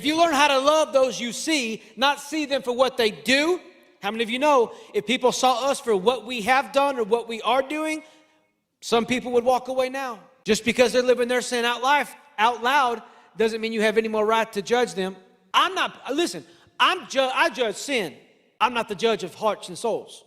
If you learn how to love those you see, not see them for what they do. How many of you know if people saw us for what we have done or what we are doing, some people would walk away now. Just because they're living their sin out loud doesn't mean you have any more right to judge them. I judge sin. I'm not the judge of hearts and souls.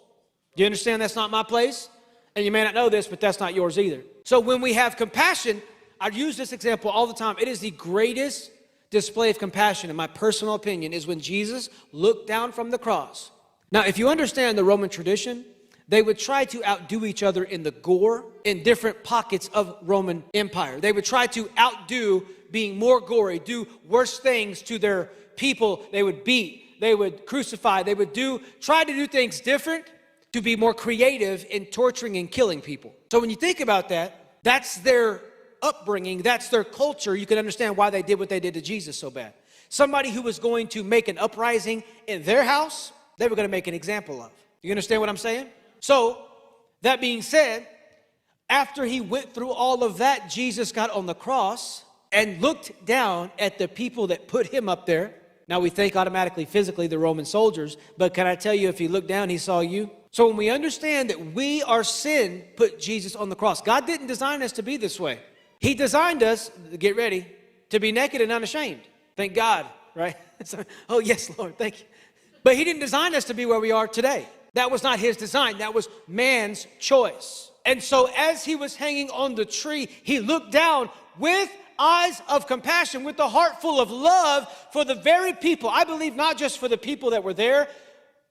Do you understand that's not my place? And you may not know this, but that's not yours either. So when we have compassion, I use this example all the time. It is the greatest display of compassion, in my personal opinion, is when Jesus looked down from the cross. Now, if you understand the Roman tradition, they would try to outdo each other in the gore in different pockets of Roman Empire. They would try to outdo being more gory, do worse things to their people. They would beat, they would crucify, they would try to do things different to be more creative in torturing and killing people. So when you think about that, that's their upbringing, that's their culture. You can understand why they did what they did to Jesus so bad. Somebody who was going to make an uprising in their house, they were going to make an example of. You understand what I'm saying? So, that being said, after he went through all of that, Jesus got on the cross and looked down at the people that put him up there. Now we think automatically physically the Roman soldiers, but can I tell you, if he looked down, he saw you? So when we understand that our sin put Jesus on the cross, God didn't design us to be this way. He designed us, get ready, to be naked and unashamed. Thank God, right? Oh yes, Lord, thank you. But he didn't design us to be where we are today. That was not his design. That was man's choice. And so as he was hanging on the tree, he looked down with eyes of compassion, with a heart full of love for the very people. I believe not just for the people that were there,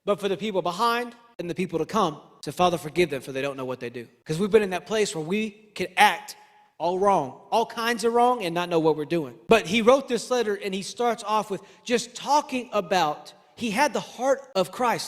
but for the people behind and the people to come. So Father, forgive them, for they don't know what they do. Because we've been in that place where we can act all wrong, all kinds of wrong, and not know what we're doing. But he wrote this letter, and he starts off with just talking about, he had the heart of Christ.